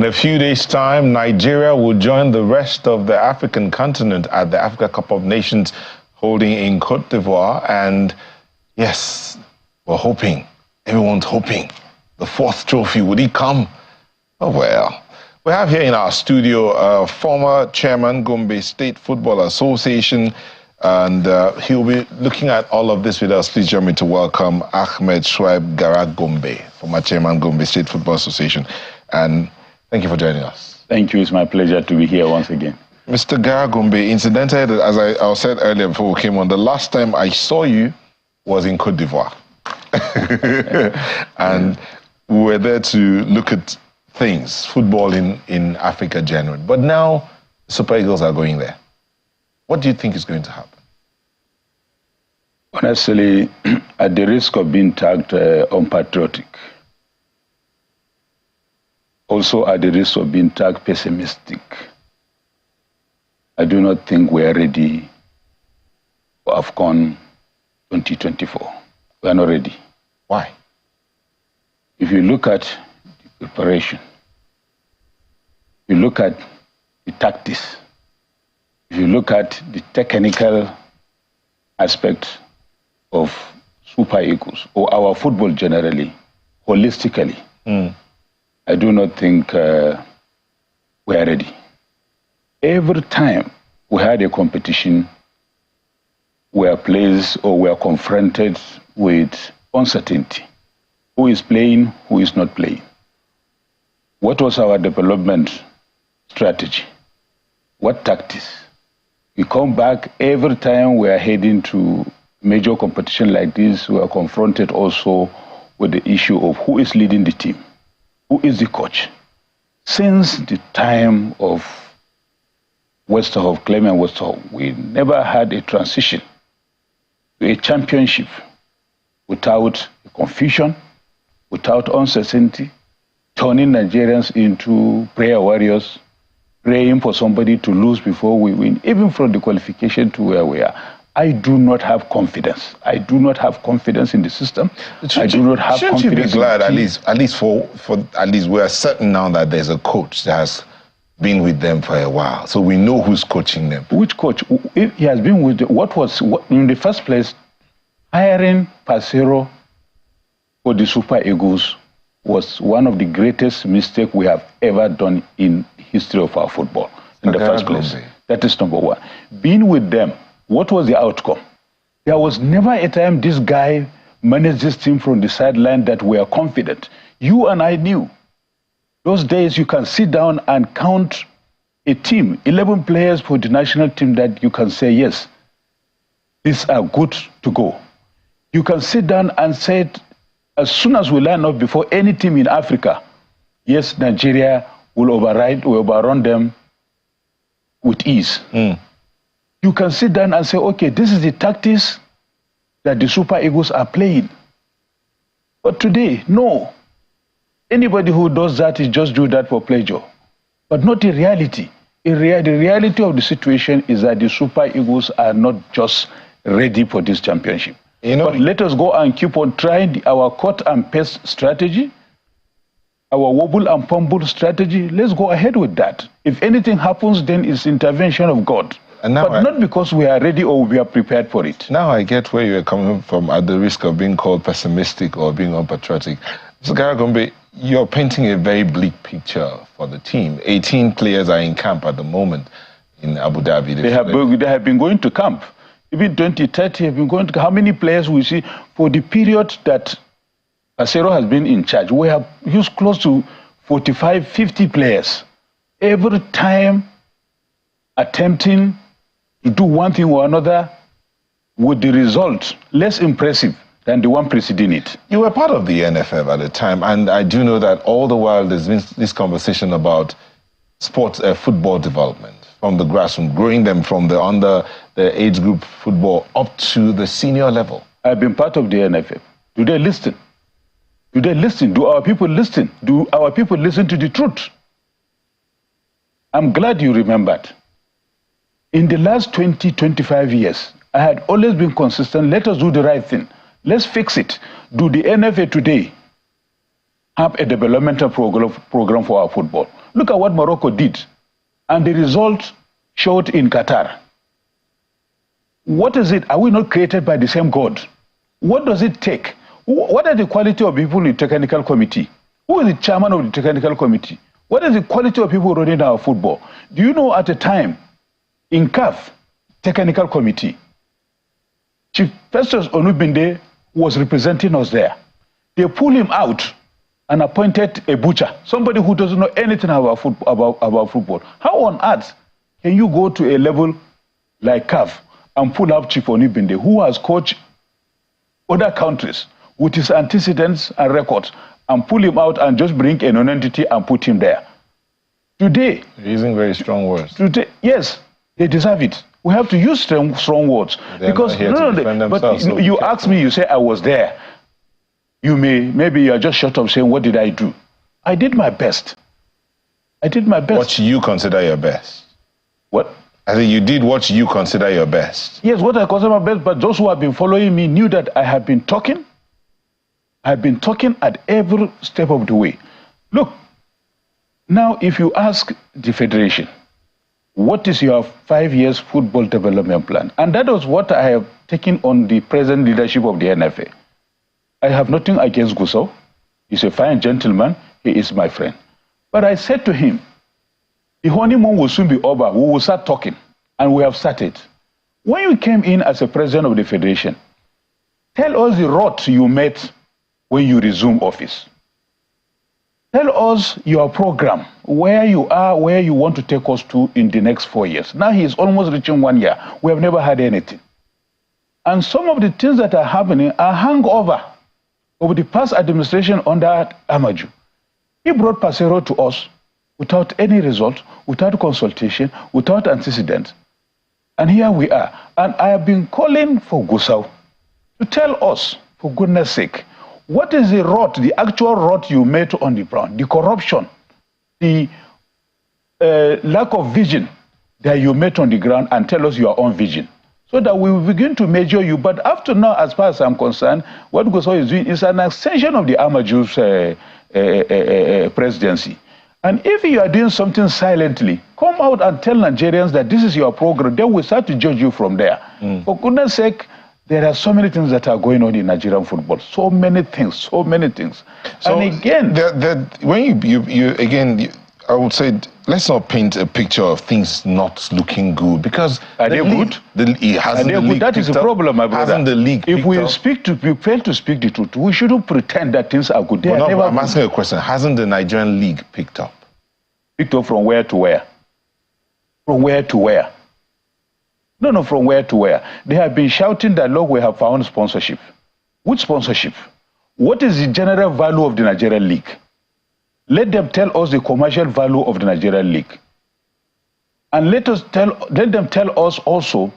In a few days' time, Nigeria will join the rest of the African continent at the Africa Cup of Nations holding in Cote d'Ivoire. And yes, we're hoping, everyone's hoping, the fourth trophy, would it come? Oh, well. We have here in our studio former chairman, Gombe State Football Association, and he'll be looking at all of this with us. Please join me to welcome Ahmed Shuaib Gara Gombe, former chairman, Gombe State Football Association. And thank you for joining us. Thank you. It's my pleasure to be here once again. Mr. Gara Gombe, incidentally, as I said earlier before we came on, the last time I saw you was in Cote d'Ivoire. And we were there to look at things, football in Africa generally. But now, Super Eagles are going there. What do you think is going to happen? Honestly, at the risk of being tagged unpatriotic, also at the risk of being tagged pessimistic, I do not think we are ready for AFCON 2024. We are not ready. Why? If you look at the preparation, you look at the tactics, if you look at the technical aspect of Super Eagles, or our football generally, holistically, I do not think we are ready. Every time we had a competition, we are placed or we are confronted with uncertainty. Who is playing, who is not playing? What was our development strategy? What tactics? We come back every time we are heading to major competition like this, we are confronted also with the issue of who is leading the team, who is the coach. Since the time of Clement Westerhoff, we never had a transition to a championship without confusion, without uncertainty, turning Nigerians into prayer warriors, praying for somebody to lose before we win, even from the qualification to where we are. I do not have confidence. I do not have confidence in the system. I do not have confidence. Shouldn't you be glad, at least we are certain now that there's a coach that has been with them for a while, so we know who's coaching them. Which coach? If he has been with what in the first place, hiring Pasero for the Super Eagles was one of the greatest mistakes we have ever done in the history of our football. In the first place, that is number one. Being with them, what was the outcome? There was never a time this guy managed this team from the sideline that we are confident. You and I knew. Those days you can sit down and count a team, 11 players for the national team that you can say, yes, these are good to go. You can sit down and say, as soon as we line up before any team in Africa, yes, Nigeria will overrun them with ease. You can sit down and say, okay, this is the tactics that the Super Eagles are playing. But today, no. Anybody who does that is just do that for pleasure, but not in reality. The reality of the situation is that the Super Eagles are not just ready for this championship. But let us go and keep on trying our cut and paste strategy, our wobble and fumble strategy. Let's go ahead with that. If anything happens, then it's intervention of God. But not because we are ready or we are prepared for it. Now I get where you're coming from at the risk of being called pessimistic or being unpatriotic. Mr. Gara Gombe, you're painting a very bleak picture for the team. 18 players are in camp at the moment in Abu Dhabi. They have been going to camp. Even 2030 have been going to. How many players we see for the period that Pasero has been in charge? We have used close to 45, 50 players. Every time attempting to do one thing or another with the result less impressive than the one preceding it. You were part of the NFF at the time, and I do know that all the while there's been this conversation about sports, football development from the grassroots, growing them from the age group football up to the senior level. I've been part of the NFF. Do they listen? Do they listen? Do our people listen? Do our people listen to the truth? I'm glad you remembered. In the last 20, 25 years, I had always been consistent. Let us do the right thing. Let's fix it. Do the NFA today have a developmental program for our football? Look at what Morocco did. And the result showed in Qatar. What is it? Are we not created by the same God? What does it take? What are the quality of people in the technical committee? Who is the chairman of the technical committee? What is the quality of people running our football? Do you know at the time, in CAF, technical committee, Chief Festus Onubinde was representing us there. They pulled him out and appointed a butcher, somebody who doesn't know anything about football. How on earth can you go to a level like CAF and pull up Chief Onubinde, who has coached other countries with his antecedents and records, and pull him out and just bring a non-entity and put him there? Today, using very strong words. Today, yes, they deserve it. We have to use strong words. Because you ask me, you say I was there. Maybe you are just short of saying, what did I do? I did my best. I did my best. What you consider your best? What? I think you did what you consider your best. Yes, what I consider my best, but those who have been following me knew that I have been talking. I've been talking at every step of the way. Look, now if you ask the Federation, what is your 5 years football development plan? And that was what I have taken on the present leadership of the NFA. I have nothing against Gusau. He's a fine gentleman. He is my friend. But I said to him, the honeymoon will soon be over. We will start talking. And we have started. When you came in as a president of the Federation, tell us the rot you met when you resume office. Tell us your program, where you are, where you want to take us to in the next 4 years. Now he is almost reaching 1 year. We have never had anything. And some of the things that are happening are hangover of the past administration under Amaju. He brought Pasero to us without any result, without consultation, without antecedent. And here we are. And I have been calling for Gusau to tell us, for goodness sake, what is the rot, the actual rot you made on the ground, the corruption, the lack of vision that you made on the ground, and tell us your own vision, so that we will begin to measure you. But after now, as far as I'm concerned, what Gusau is doing is an extension of the Amaju's presidency. And if you are doing something silently, come out and tell Nigerians that this is your program. Then we start to judge you from there. For goodness sake, there are so many things that are going on in Nigerian football. So many things, so many things. So and again, I would say, let's not paint a picture of things not looking good, because are they good? That is a problem, my brother. Hasn't the league? If we fail to speak the truth, we shouldn't pretend that things are good. I'm asking a question. Hasn't the Nigerian league picked up? Picked up from where to where? From where to where? No, from where to where? They have been shouting that, look, we have found sponsorship. Which sponsorship? What is the general value of the Nigerian league? Let them tell us the commercial value of the Nigerian league. And let them tell us also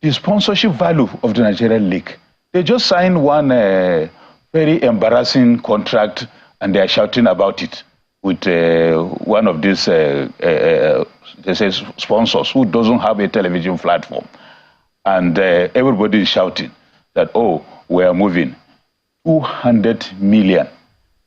the sponsorship value of the Nigerian league. They just signed one very embarrassing contract, and they are shouting about it with one of these they say sponsors who doesn't have a television platform. And everybody is shouting that, oh, we are moving 200 million.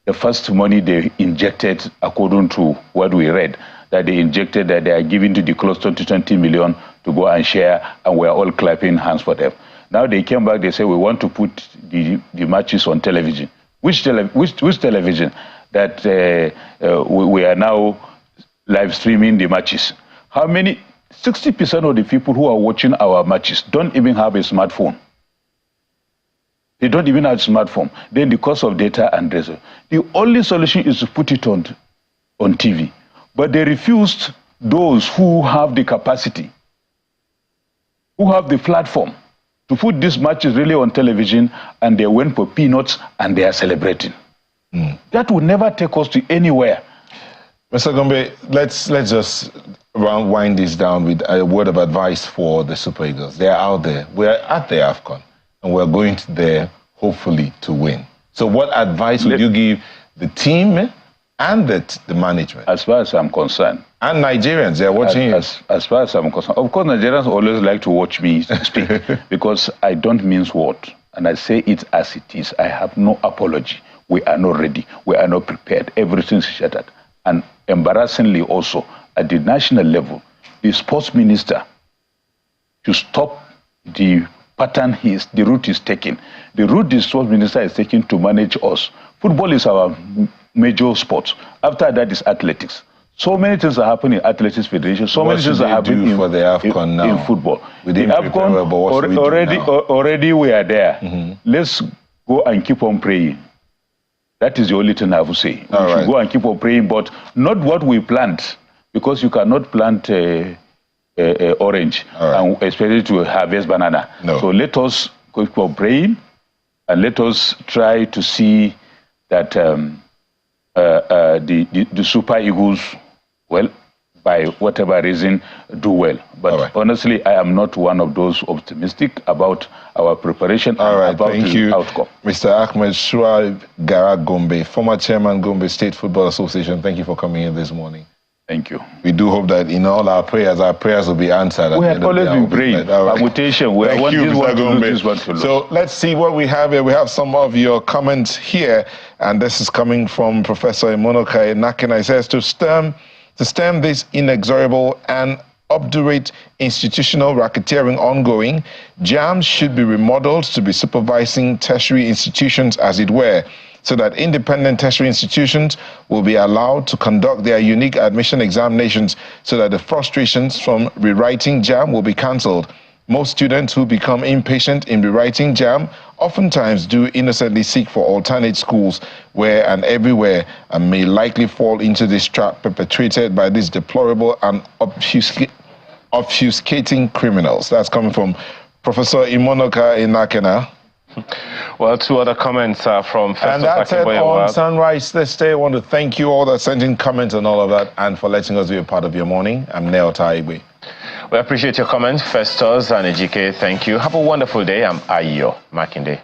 The first money they injected, according to what we read, that they injected, that they are giving to the close to 20 million to go and share, and we are all clapping hands for them. Now they came back, they say, we want to put the matches on television. Which television? That we are now live streaming the matches. How many? 60% of the people who are watching our matches don't even have a smartphone. They don't even have a smartphone. Then the cost of data and data. The only solution is to put it on TV. But they refused those who have the capacity, who have the platform, to put these matches really on television, and they went for peanuts and they are celebrating. That will never take us to anywhere. Mr. Gombe, let's just wind this down with a word of advice for the Super Eagles. They are out there. We're at the AFCON, and we're going there, hopefully, to win. So what advice would you give the team and the management? As far as I'm concerned. And Nigerians, they're watching you. As far as I'm concerned. Of course, Nigerians always like to watch me speak because I don't mince words. And I say it as it is. I have no apology. We are not ready. We are not prepared. Everything's shattered. And embarrassingly also, at the national level, the sports minister to stop the pattern the route is taking. The route the sports minister is taking to manage us. Football is our major sport. After that is athletics. So many things are happening in Athletics Federation. So many things are happening for the AFCON now? In football. The AFCON, already we are there. Let's go and keep on praying. That is the only thing I will say. We should go and keep on praying, but not what we plant, because you cannot plant orange, and especially to harvest banana. No. So let us keep on praying, and let us try to see that the Super Eagles, well, by whatever reason, do well. But honestly, I am not one of those optimistic about our preparation and about the outcome. Mr. Ahmed Shuaib Gara Gombe, former chairman, Gombe State Football Association, thank you for coming in this morning. Thank you. We do hope that in all our prayers will be answered. We have always been praying. Permutation. We want this one to lose, this one to lose. So let's see what we have here. We have some of your comments here, and this is coming from Professor Imonoka Nakena. It says, to stem this inexorable and obdurate institutional racketeering ongoing, JAMB should be remodeled to be supervising tertiary institutions, as it were, so that independent tertiary institutions will be allowed to conduct their unique admission examinations, so that the frustrations from rewriting JAMB will be cancelled. Most students who become impatient in rewriting JAMB oftentimes do innocently seek for alternate schools where and everywhere, and may likely fall into this trap perpetrated by these deplorable and obfuscating criminals. That's coming from Professor Imonoka Nakena. Well, two other comments are from Festus. And that's it on Sunrise this day. I want to thank you all that sent in comments and all of that, and for letting us be a part of your morning. I'm Neo Taigwe. We appreciate your comments, Festus and Ejike. Thank you. Have a wonderful day. I'm Ayo Makinde.